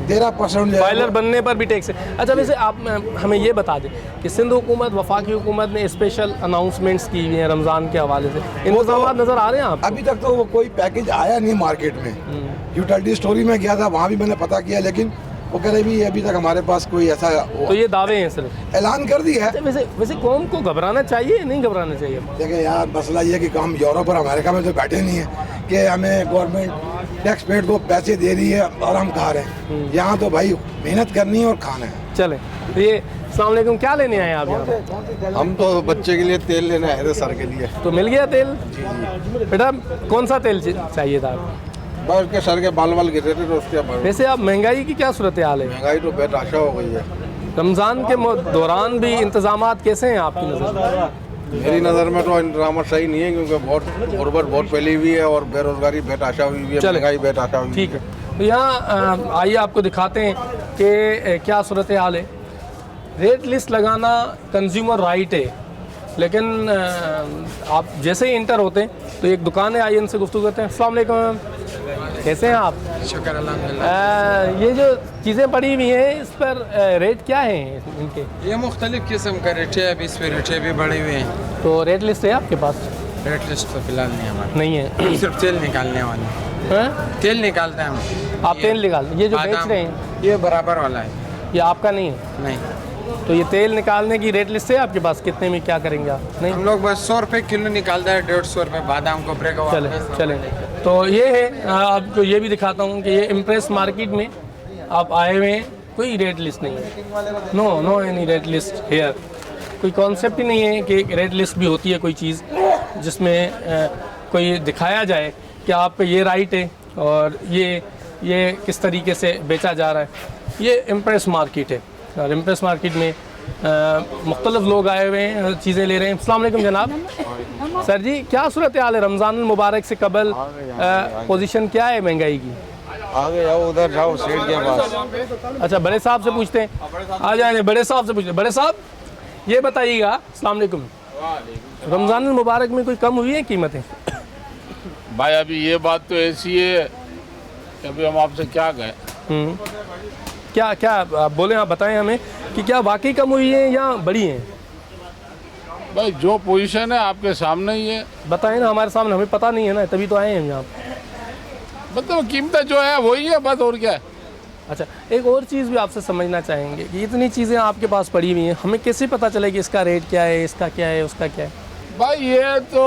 Speaker 12: 13%
Speaker 1: बॉयलर बनने पर भी टैक्स है। अच्छा, वैसे आप हमें ये बता दें कि सिंध हुकूमत, वफाकी हुकूमत ने स्पेशल अनाउंसमेंट्स की हुई हैं रमज़ान के हवाले से, इंतजाम नज़र आ रहे हैं आप?
Speaker 12: अभी तक तो वो कोई पैकेज आया नहीं मार्केट में। यूटिलिटी स्टोर में गया था, वहाँ भी मैंने पता किया, लेकिन वो कह रहे भी अभी तक हमारे पास कोई ऐसा
Speaker 1: तो ये दावे हैं सिर्फ,
Speaker 12: ऐलान कर दिया है।
Speaker 1: वैसे कौम को घबराना चाहिए या नहीं घबराना चाहिए?
Speaker 12: देखिए यार, मसला ये है कि हम यूरोप और अमेरिका में तो बैठे नहीं है कि हमें गवर्नमेंट टैक्स पेड को पैसे दे रही है और हम खा रहे हैं। यहाँ तो भाई मेहनत करनी है और खाना है।
Speaker 1: चले, तो ये अस्सलाम वालेकुम, क्या लेने आए आप यहाँ?
Speaker 15: हम तो बच्चे के लिए तेल लेने आए थे, सर के लिए।
Speaker 1: तो मिल गया तेल? बेटा कौन सा तेल चाहिए था?
Speaker 15: बस के सर के बाल गिर रहे थे तो उसके।
Speaker 1: वैसे आप महंगाई की क्या सूरत हाल है?
Speaker 15: महंगाई तो बेतहाशा हो गई है।
Speaker 1: रमज़ान के दौरान भी इंतजामात कैसे हैं आपकी नज़र?
Speaker 15: मेरी नज़र में तो इंतजाम सही नहीं है, क्योंकि बहुत गुर्बत बहुत फैली हुई है और बेरोजगारी बेतहाशा हुई है, महंगाई बेतहाशा हुई है।
Speaker 1: ठीक है, तो यहाँ आइए आपको दिखाते हैं कि क्या सूरत हाल है। रेट लिस्ट लगाना कंज्यूमर राइट है, लेकिन आप जैसे ही इंटर होते हैं तो एक दुकान है, आइए इनसे गुफ्तगू करते हैं। अस्सलाम वालेकुम, कैसे हैं आप?
Speaker 16: शुक्र अल्हम्दुलिल्लाह।
Speaker 1: ये जो चीज़ें पड़ी हुई हैं, इस पर रेट क्या हैं इनके?
Speaker 16: ये मुख्तलिफ किस्म का रेट है, अभी इस पर रेट भी बढ़े हुए हैं।
Speaker 1: तो रेट लिस्ट है आपके पास?
Speaker 16: रेट लिस्ट तो फिलहाल नहीं हमारे
Speaker 1: नहीं है,
Speaker 16: सिर्फ तेल निकालने वाले तेल निकालते हैं हम।
Speaker 1: आप तेल निकाल, ये जो बेच रहे हैं
Speaker 16: ये बराबर वाला है,
Speaker 1: ये आपका नहीं है?
Speaker 16: नहीं।
Speaker 1: तो ये तेल निकालने की रेट लिस्ट है आपके पास? कितने में क्या करेंगे आप? नहीं,
Speaker 16: हम लोग बस 100 रुपये किलो निकालता है, 150 रुपये बादाम को ब्रेक।
Speaker 1: चले, तो ये है, आपको ये भी दिखाता हूँ कि ये इम्प्रेस मार्केट में आप आए हुए हैं, कोई रेट लिस्ट नहीं है। No any rate list here. कोई कॉन्सेप्ट ही नहीं है कि रेट लिस्ट भी होती है कोई चीज़ जिसमें कोई दिखाया जाए कि आपका ये राइट है और ये किस तरीके से बेचा जा रहा है। ये इम्प्रेस मार्केट है, और इम्प्रेस मार्केट में मुख्तलिफ लोग आए हुए हैं, चीज़ें ले रहे हैं। अस्सलाम वालेकुम जनाब। सर जी, क्या सूरत हाल है? रमज़ान मुबारक से कबल पोजीशन क्या है महंगाई की?
Speaker 15: आगे जाओ, उधर जाओ सेठ के पास।
Speaker 1: अच्छा, बड़े साहब से पूछते हैं, आ जाए बड़े साहब से पूछते हैं। बड़े साहब ये बताइएगा, अस्सलाम वालेकुम, रमज़ान मुबारक में कोई कम हुई है कीमतें?
Speaker 17: भाई अभी ये बात तो ऐसी है कि अभी हम आपसे क्या कहें।
Speaker 1: क्या आप बोले, आप बताएं हमें कि क्या वाकई कम हुई है या बढ़ी है?
Speaker 17: भाई जो पोजीशन है आपके सामने ही है।
Speaker 1: बताएं ना, हमारे सामने, हमें पता नहीं है ना, तभी तो आए हैं यहाँ।
Speaker 17: मतलब कीमतें जो है वही है बस, और क्या है।
Speaker 1: अच्छा, एक और चीज़ भी आपसे समझना चाहेंगे कि इतनी चीज़ें आपके पास पड़ी हुई हैं, हमें कैसे पता चले कि इसका रेट क्या है, इसका क्या है, उसका क्या है?
Speaker 17: भाई ये तो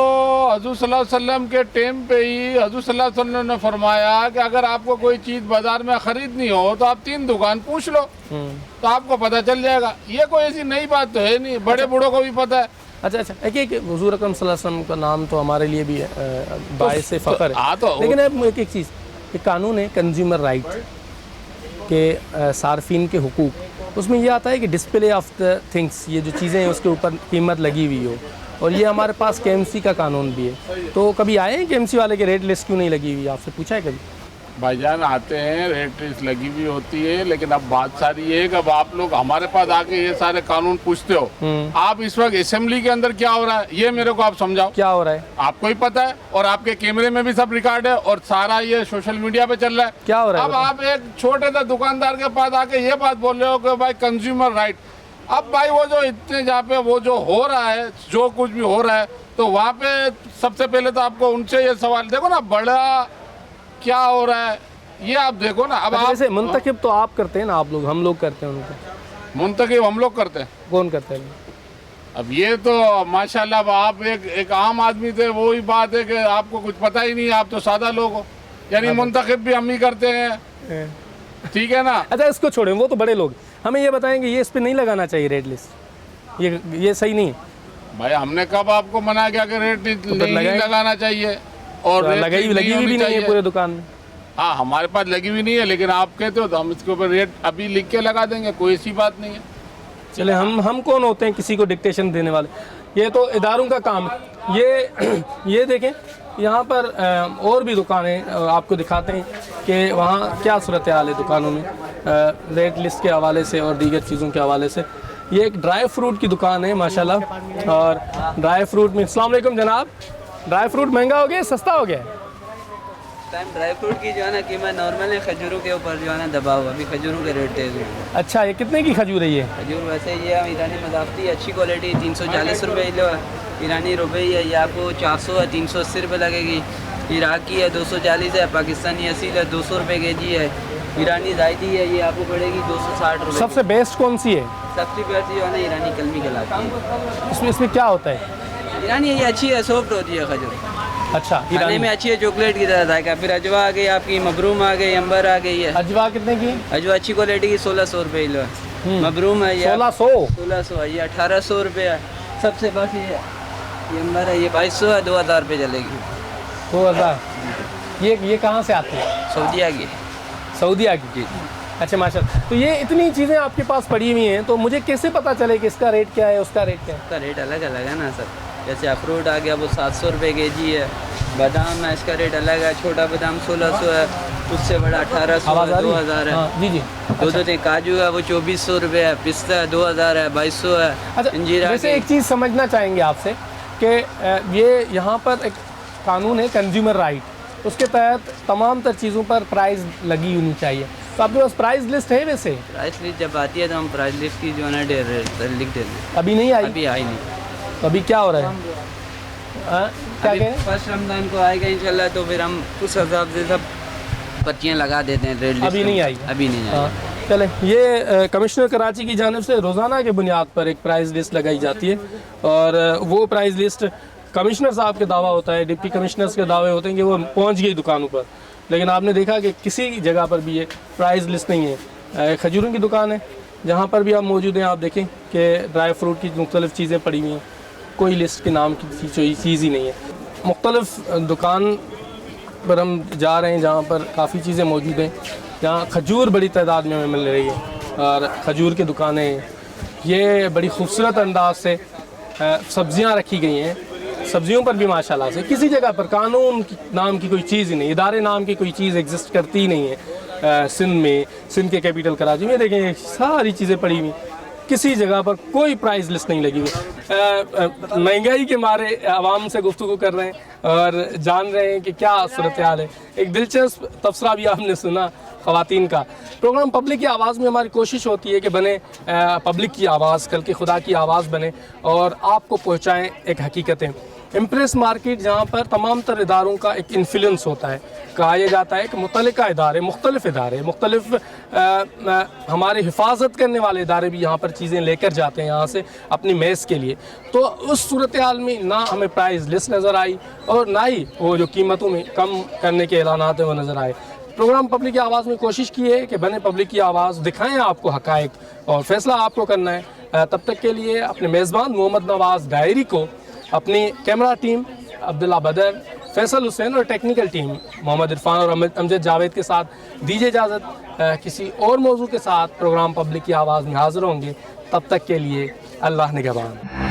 Speaker 17: हज़रत सल्लल्लाहु अलैहि वसल्लम के टाइम पे ही हज़रत सल्लल्लाहु अलैहि वसल्लम ने फरमाया कि अगर आपको कोई चीज़ बाज़ार में ख़रीदनी हो तो आप 3 दुकान पूछ लो, तो आपको पता चल जाएगा। ये कोई ऐसी नई बात तो है नहीं, बड़े बूढ़ों को भी पता है।
Speaker 1: अच्छा, एक हुज़ूर अकरम सल्लल्लाहु अलैहि वसल्लम का नाम तो हमारे लिए भी बाइस फ़ख्र है, लेकिन अब एक चीज़, एक कानून है कंज्यूमर राइट के सार्फिन के हुकूक, उसमें यह आता है कि डिस्प्ले ऑफ द थिंग्स, ये जो चीज़ें हैं उसके ऊपर कीमत लगी हुई हो, और ये हमारे पास KMC का कानून भी है। तो कभी आए हैं KMC वाले के रेट लिस्ट क्यों नहीं लगी हुई? आपसे पूछा है कभी?
Speaker 17: भाईजान आते हैं, रेट लिस्ट लगी हुई होती है, लेकिन अब बात सारी ये है कि अब आप लोग हमारे पास आके ये सारे कानून पूछते हो। आप इस वक्त असेंबली के अंदर क्या हो रहा है ये मेरे को आप समझाओ।
Speaker 1: क्या हो रहा है
Speaker 17: आपको ही पता है, और आपके कैमरे में भी सब रिकॉर्ड है और सारा ये सोशल मीडिया पे चल रहा है।
Speaker 1: क्या हो रहा है?
Speaker 17: अब आप एक छोटे से दुकानदार के पास आके ये बात बोल रहे हो कि भाई कंज्यूमर राइट। अब भाई वो जो इतने जहाँ पे वो जो हो रहा है, जो कुछ भी हो रहा है, तो वहाँ पे सबसे पहले तो आपको उनसे ये सवाल देखो ना, बड़ा क्या हो रहा है ये आप देखो ना। अब
Speaker 1: आप मुंतखब तो आप करते हैं ना, आप लोग, हम लोग करते हैं उनको।
Speaker 17: मुंतखब हम लोग करते हैं,
Speaker 1: कौन करते हैं?
Speaker 17: अब ये तो माशाल्लाह, अब आप एक आम आदमी थे, वो ही बात है कि आपको कुछ पता ही नहीं, आप तो सादा लोग हो। यानी मुंतखब भी हम ही करते हैं, ठीक है ना।
Speaker 1: अच्छा इसको छोड़ें, वो तो बड़े लोग, हमें ये बताएंगे ये इस पे नहीं लगाना चाहिए रेट लिस्ट, ये सही नहीं है।
Speaker 17: भाई हमने कब आपको मना किया कि रेट नहीं लगाना चाहिए? और
Speaker 1: लगी हुई भी नहीं है पूरे दुकान में।
Speaker 17: हाँ हमारे पास लगी हुई नहीं है, लेकिन आप कहते हो तो हम इसके ऊपर रेट अभी लिख के लगा देंगे, कोई ऐसी बात नहीं है।
Speaker 1: चले हम कौन होते हैं किसी को डिक्टेशन देने वाले? ये तो इदारों का काम है। ये देखें यहाँ पर और भी दुकानें आपको दिखाते हैं कि वहाँ क्या सूरत हाल है दुकानों में रेट लिस्ट के हवाले से और दीगर चीज़ों के हवाले से। ये एक ड्राई फ्रूट की दुकान है माशाल्लाह, और ड्राई फ्रूट में, अस्सलाम वालेकुम जनाब, ड्राई फ्रूट महंगा हो गया सस्ता हो गया?
Speaker 18: टाइम ड्राई फ्रूट की जो है ना कीमत नॉर्मल है, खजूरों के ऊपर जो है ना दबाव, अभी खजूरों के रेट तेज हुए।
Speaker 1: अच्छा ये कितने की खजूर है ये?
Speaker 18: खजूर वैसे ये ईरानी मदाफ़ती अच्छी क्वालिटी 340 रुपये किलो है, ईरानी रुपये है, ये आपको 400 है, 380 रुपये लगेगी। इराक की है 240 है, पाकिस्तानी असील है 200 रुपये केजी है, ईरानी जायदी है, ये आपको पड़ेगी 260 रुपये।
Speaker 1: सबसे बेस्ट कौन सी है?
Speaker 18: सबसे बेस्ट जो है ना ईरानी कलमी कहलाती है।
Speaker 1: इसमें क्या होता है?
Speaker 18: ईरानी ये अच्छी है, सॉफ्ट होती है खजूर।
Speaker 1: अच्छा
Speaker 18: खाने में अच्छी है, चॉकलेट की तरह जाएगा। फिर अजवा आ गई आपकी, मबरूम आ गई, अंबर आ गई है।
Speaker 1: अजवा कितने की?
Speaker 18: अजवा अच्छी क्वालिटी की 1600 रुपये किलो है। मबरूम है ये 1600 है, ये 1800 रुपये है। सबसे बस ये अंबर है, ये 2200 है, 2000 रुपये चलेगी।
Speaker 1: 2000? ये कहाँ से आती है?
Speaker 18: सऊदीया की।
Speaker 1: सऊदीया की? जी। अच्छा माशाल्लाह। तो ये इतनी चीज़ें आपके पास पड़ी हुई हैं, तो मुझे कैसे पता चले कि इसका रेट क्या है, उसका रेट क्या है?
Speaker 18: इसका रेट अलग अलग है ना सर। जैसे अखरोट आ गया वो 700 रुपये केजी है, बादाम है इसका रेट अलग है, छोटा बादाम 1600 है, उससे बड़ा 1800 है, 2000 है।
Speaker 1: जी जी।
Speaker 18: दो काजू है वो 2400 रुपये है, पिस्ता है 2000 है, 2200 है।
Speaker 1: अच्छा वैसे एक चीज़ समझना चाहेंगे आपसे कि ये यहाँ पर एक कानून है कंज्यूमर राइट, उसके तहत तमाम तर चीज़ों पर प्राइस लगी होनी चाहिए। तो आपके पास प्राइस लिस्ट है? वैसे
Speaker 18: प्राइस लिस्ट जब आती है तो हम प्राइस लिस्ट की जो है ना लिख देते हैं।
Speaker 1: अभी नहीं आई?
Speaker 18: अभी आई नहीं।
Speaker 1: तो अभी क्या हो रहा है? क्या कहें?
Speaker 18: फर्स्ट रमज़ान को आएगा इंशाल्लाह, तो फिर हम उस हिसाब से सब पर्चियाँ लगा देते हैं रेट लिस्ट।
Speaker 1: अभी नहीं आई?
Speaker 18: अभी नहीं आई।
Speaker 1: चले, ये कमिश्नर कराची की जानिब से रोज़ाना के बुनियाद पर एक प्राइस लिस्ट लगाई जाती है, और वो प्राइस लिस्ट कमिश्नर साहब के दावा होता है, डिप्टी कमिश्नर्स के दावे होते हैं कि वो पहुंच गई दुकानों पर, लेकिन आपने देखा कि किसी जगह पर भी ये प्राइस लिस्ट नहीं है। खजूरों की दुकान है जहाँ पर भी आप मौजूद हैं, आप देखें कि ड्राई फ्रूट की मुख्तलिफ़ चीज़ें पड़ी हुई हैं, कोई लिस्ट के नाम की चीज़ ही नहीं है। मुख्तलिफ़ दुकान पर हम जा रहे हैं जहाँ पर काफ़ी चीज़ें मौजूद हैं, जहाँ खजूर बड़ी तादाद में हमें मिल रही है, और खजूर की दुकानें, ये बड़ी खूबसूरत अंदाज से सब्ज़ियाँ रखी गई हैं। सब्जियों पर भी माशाल्लाह से किसी जगह पर कानून नाम की कोई चीज़ ही नहीं, इदारे नाम की कोई चीज़ एग्जिस्ट करती ही नहीं है। सिंध में, सिंध के कैपिटल कराची में देखें सारी चीज़ें पड़ी हुई, किसी जगह पर कोई प्राइस लिस्ट नहीं लगी हुई। महंगाई के मारे आवाम से गुफ्तगू कर रहे हैं और जान रहे हैं कि क्या सूरत हाल है। एक दिलचस्प तबसरा भी आपने सुना ख़वातीन का। प्रोग्राम पब्लिक की आवाज़ में हमारी कोशिश होती है कि बने पब्लिक की आवाज़, कल की खुदा की आवाज़ बने और आपको पहुँचाएँ एक हकीकतें। इम्प्रेस मार्केट जहाँ पर तमाम तर इदारों का एक इन्फ्लुएंस होता है, कहा यह जाता है कि मुतल्लिका इदारे, मुख्तलिफ़ हमारे हिफाजत करने वाले इदारे भी यहाँ पर चीज़ें लेकर जाते हैं यहाँ से अपनी मैस के लिए। तो उस सूरत हाल में ना हमें प्राइस लिस्ट नज़र आई और ना ही वो जो कीमतों में कम करने के ऐलानात हैं वो नज़र आए। प्रोग्राम पब्लिक की आवाज़ में कोशिश की है कि बने पब्लिक की आवाज़, दिखाएं आपको हक़ाइक़, और फैसला आपको करना है। तब तक के लिए अपने मेज़बान मोहम्मद नवाज़ डायरी को, अपनी कैमरा टीम अब्दुल्ला बदर, फैसल हुसैन और टेक्निकल टीम मोहम्मद इरफान और अमजद जावेद के साथ दीजिए इजाज़त। किसी और मौजू के साथ प्रोग्राम पब्लिक की आवाज़ में हाज़िर होंगे, तब तक के लिए अल्लाह निगहबान।